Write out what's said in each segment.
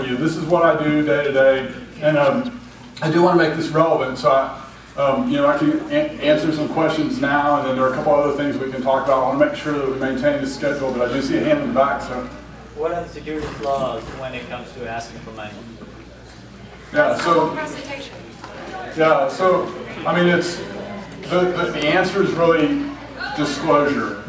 you. This is what I do day to day, and I do want to make this relevant, so I can answer some questions now, and then there are a couple other things we can talk about. I want to make sure that we maintain the schedule, but I do see a hand in the back. So, what are the securities laws when it comes to asking for money? Yeah. So I mean, it's the answer is really disclosure.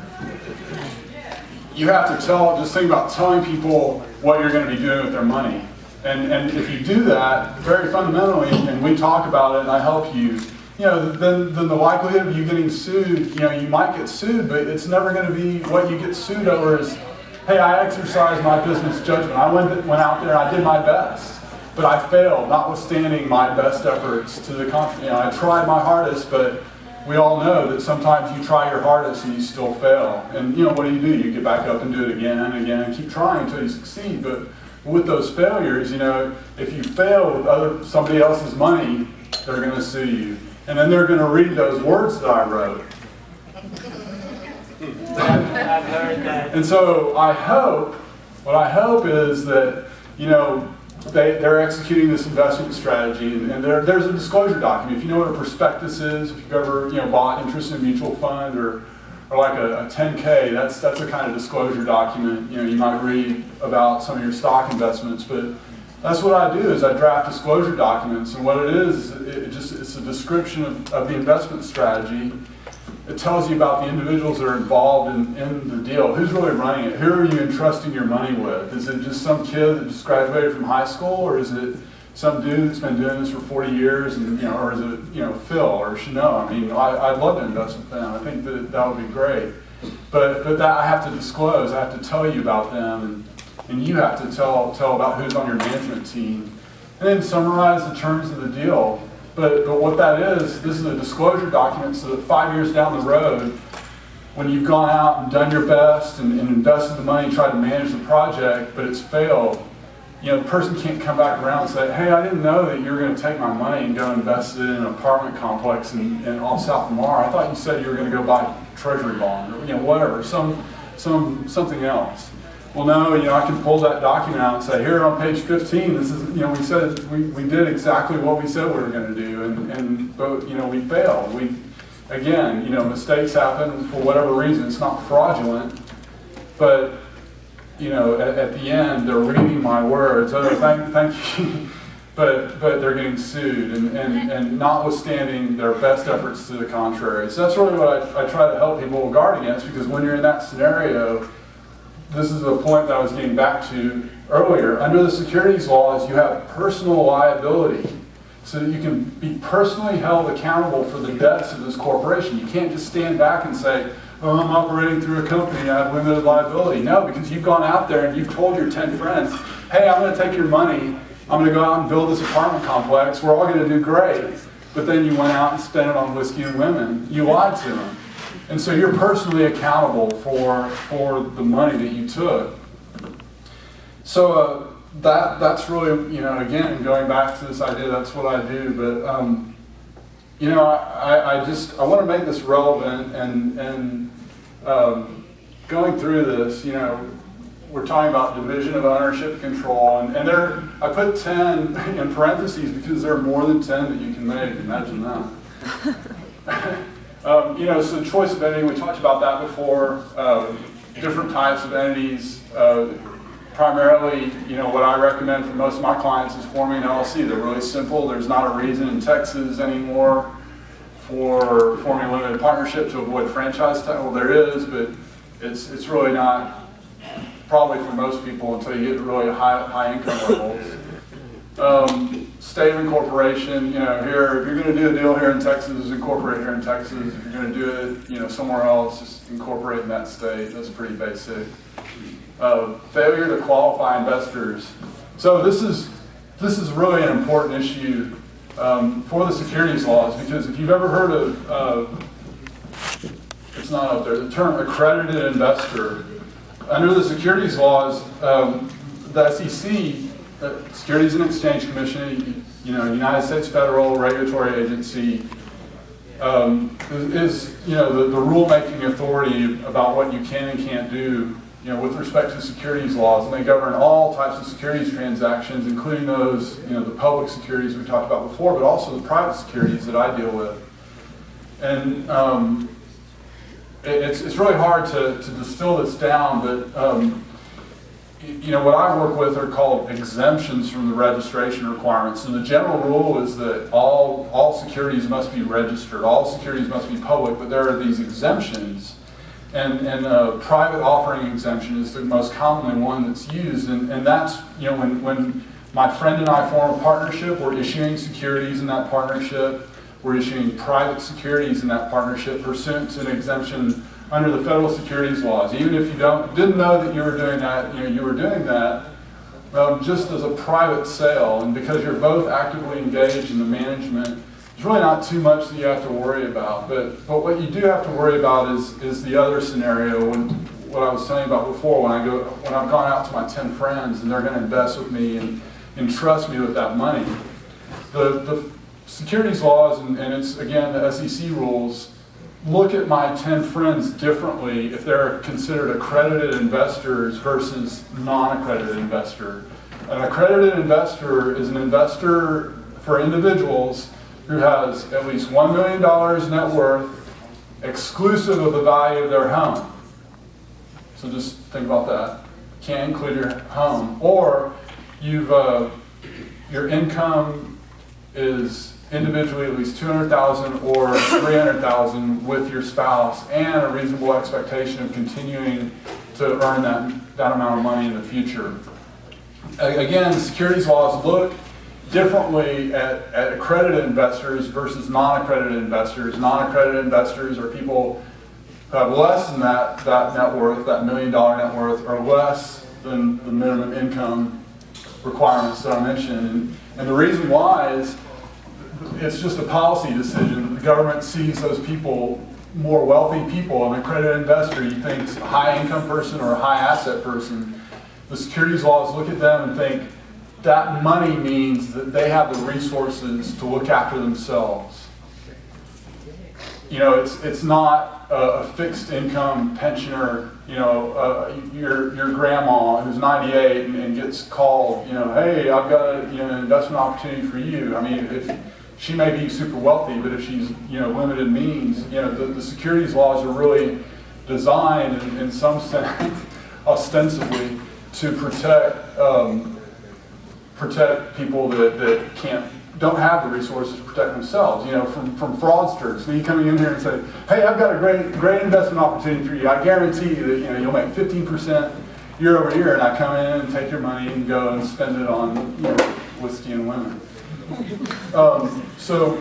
You have to just think about telling people what you're going to be doing with their money. And if you do that very fundamentally, and we talk about it and I help you, then the likelihood of you getting sued, you might get sued, but it's never going to be what you get sued over is, hey, I exercised my business judgment. I went out there and I did my best, but I failed, notwithstanding my best efforts to the contrary. I tried my hardest, but we all know that sometimes you try your hardest and you still fail. And what do? You get back up and do it again and again and keep trying until you succeed. But with those failures, if you fail with somebody else's money, they're going to sue you. And then they're going to read those words that I wrote. I've heard that. And so what I hope is that, they're executing this investment strategy, and there's a disclosure document. If you know what a prospectus is, if you've ever bought interest in a mutual fund or like a 10K, that's a kind of disclosure document. You might read about some of your stock investments, but that's what I do is I draft disclosure documents, and what it is it's a description of the investment strategy. It tells you about the individuals that are involved in the deal. Who's really running it? Who are you entrusting your money with? Is it just some kid that just graduated from high school, or is it some dude that's been doing this for 40 years, and or is it Phil or Shenoah? I mean, I'd love to invest with them. I think that would be great. But that I have to disclose. I have to tell you about them, and you have to tell about who's on your management team, and then summarize the terms of the deal. But what that is, this is a disclosure document so that 5 years down the road, when you've gone out and done your best and invested the money, tried to manage the project, but it's failed, the person can't come back around and say, hey, I didn't know that you were going to take my money and go invest it in an apartment complex in off South Lamar. I thought you said you were going to go buy a treasury bond or whatever, something else. Well, no, I can pull that document out and say, here on page 15, this is, we said we did exactly what we said we were going to do, but we failed. Again, mistakes happen for whatever reason. It's not fraudulent, but at the end, they're reading my words. Oh, thank you, but they're getting sued, and notwithstanding their best efforts to the contrary. So that's really what I try to help people guard against, because when you're in that scenario, this is the point that I was getting back to earlier. Under the securities laws, you have personal liability, so that you can be personally held accountable for the debts of this corporation. You can't just stand back and say, oh, I'm operating through a company, I have limited liability. No, because you've gone out there and you've told your 10 friends, hey, I'm going to take your money, I'm going to go out and build this apartment complex, we're all going to do great. But then you went out and spent it on whiskey and women. You lied to them. And so you're personally accountable for the money that you took. So that's really, again, going back to this idea, that's what I do. But, I want to make this relevant, and going through this, we're talking about division of ownership control, and there, I put 10 in parentheses because there are more than 10 that you can make. Imagine that. So choice of entity, we talked about that before. Different types of entities. Primarily, what I recommend for most of my clients is forming an LLC. They're really simple. There's not a reason in Texas anymore for forming a limited partnership to avoid franchise tax. Well, there is, but it's really not probably for most people until you get to really high income levels. State of incorporation, here, if you're going to do a deal here in Texas, incorporate here in Texas. If you're going to do it, somewhere else, just incorporate in that state. That's pretty basic. Failure to qualify investors. So this is really an important issue for the securities laws, because if you've ever heard of, it's not up there, the term accredited investor, under the securities laws, the SEC, Securities and Exchange Commission, United States federal regulatory agency, is the rulemaking authority about what you can and can't do, with respect to securities laws, and they govern all types of securities transactions, including those, the public securities we talked about before, but also the private securities that I deal with. And it's really hard to distill this down, but what I work with are called exemptions from the registration requirements. And the general rule is that all securities must be registered, all securities must be public, but there are these exemptions. And private offering exemption is the most commonly one that's used. And that's, when my friend and I form a partnership, we're issuing securities in that partnership. We're issuing private securities in that partnership pursuant to an exemption under the federal securities laws. Even if you didn't know that you were doing that, you were doing that just as a private sale. And because you're both actively engaged in the management, there's really not too much that you have to worry about. But what you do have to worry about is the other scenario, what I was telling you about before, when I've gone out to my 10 friends and they're going to invest with me and trust me with that money. The securities laws, and it's, again, the SEC rules, look at my 10 friends differently if they're considered accredited investors versus non-accredited investor. An accredited investor is an investor for individuals who has at least $1 million net worth exclusive of the value of their home. So just think about that. Can't include your home. Or your income is individually at least $200,000 or $300,000 with your spouse, and a reasonable expectation of continuing to earn that amount of money in the future. Again, securities laws look differently at accredited investors versus non-accredited investors. Non-accredited investors are people who have less than that net worth, that $1 million net worth, or less than the minimum income requirements that I mentioned. And the reason why is it's just a policy decision. The government sees those people, more wealthy people. An accredited investor, you think is a high income person or a high asset person. The securities laws look at them and think that money means that they have the resources to look after themselves. It's not a fixed income pensioner, your grandma who's 98 and gets called, hey, I've got an investment opportunity for you. I mean, if she may be super wealthy, but if she's limited means, the securities laws are really designed in some sense, ostensibly, to protect people that don't have the resources to protect themselves, from fraudsters. Me coming in here and say, hey, I've got a great investment opportunity for you. I guarantee you that you'll make 15% year over year, and I come in and take your money and go and spend it on whiskey and women. So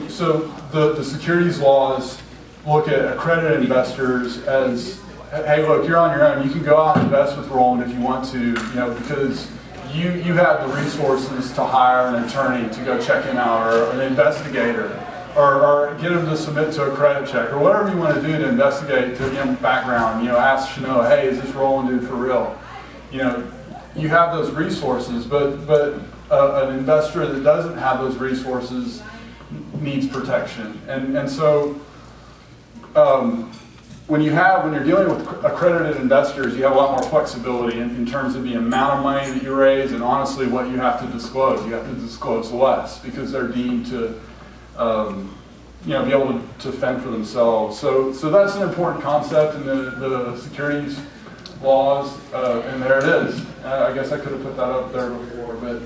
the securities laws look at accredited investors as, hey, look, you're on your own. You can go out and invest with Roland if you want to, because you have the resources to hire an attorney to go check him out, or an investigator, or get him to submit to a credit check, or whatever you want to do to investigate, to give him background. Ask Shenoah, hey, is this Roland dude for real? You have those resources, but an investor that doesn't have those resources needs protection. And so when you're dealing with accredited investors, you have a lot more flexibility in terms of the amount of money that you raise, and honestly what you have to disclose. You have to disclose less because they're deemed to be able to fend for themselves. So that's an important concept in the securities laws, and there it is. I guess I could have put that up there before, but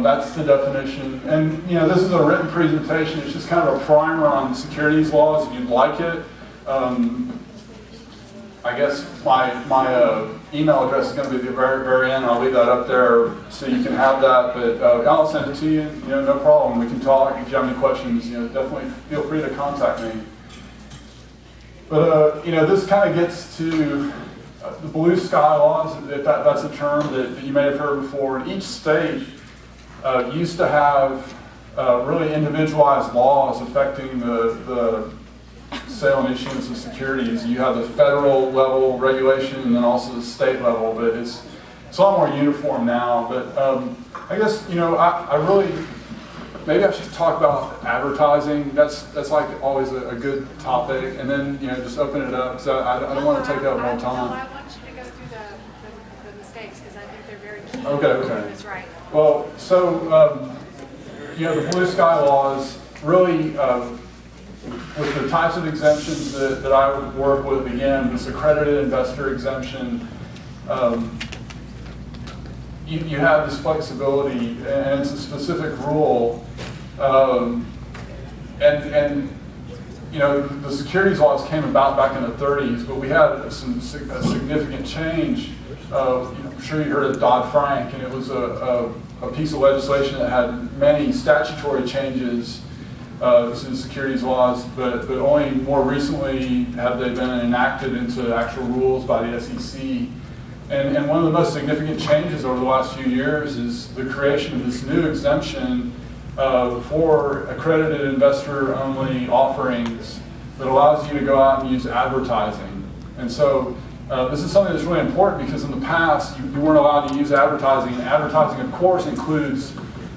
that's the definition. And this is a written presentation. It's just kind of a primer on securities laws if you'd like it. I guess my email address is going to be at the very, very end. I'll leave that up there so you can have that. But I'll send it to you. No problem. We can talk. If you have any questions, definitely feel free to contact me. But this kind of gets to the blue sky laws. If that's a term that you may have heard before. Each state used to have really individualized laws affecting the sale and issuance of securities. You have the federal level regulation and then also the state level, but it's a lot more uniform now. But I guess I really, maybe I should talk about advertising. That's like always a good topic, and then just open it up. So I don't want to take up more time. I want you to go through Okay. That's right. Well, so, the blue sky laws really, with the types of exemptions that I would work with, again, this accredited investor exemption, you have this flexibility, and it's a specific rule, the securities laws came about back in the 30s, but we had a significant change. I'm sure you heard of Dodd-Frank, and it was a piece of legislation that had many statutory changes to the securities laws, but only more recently have they been enacted into actual rules by the SEC. And one of the most significant changes over the last few years is the creation of this new exemption for accredited investor-only offerings that allows you to go out and use advertising. And so this is something that's really important because in the past you weren't allowed to use advertising. And advertising, of course, includes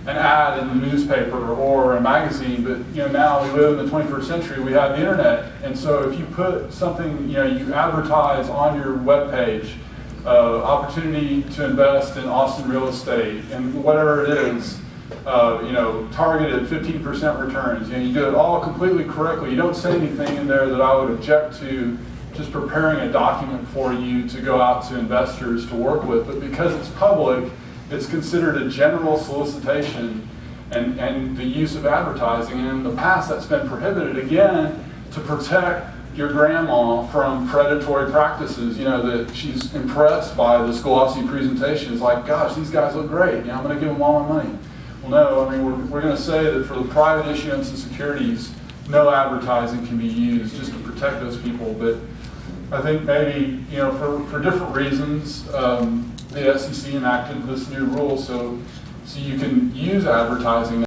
an ad in the newspaper or a magazine, but now we live in the 21st century, we have the internet. And so if you put something, you advertise on your webpage, opportunity to invest in Austin real estate and whatever it is, targeted 15% returns. You do it all completely correctly. You don't say anything in there that I would object to just preparing a document for you to go out to investors to work with. But because it's public, it's considered a general solicitation and the use of advertising. And in the past, that's been prohibited, again, to protect your grandma from predatory practices, that she's impressed by this glossy presentation. It's like, gosh, these guys look great. I'm going to give them all my money. Well, no, we're going to say that for the private issuance of securities, no advertising can be used just to protect those people. But I think maybe, for different reasons, the SEC enacted this new rule so you can use advertising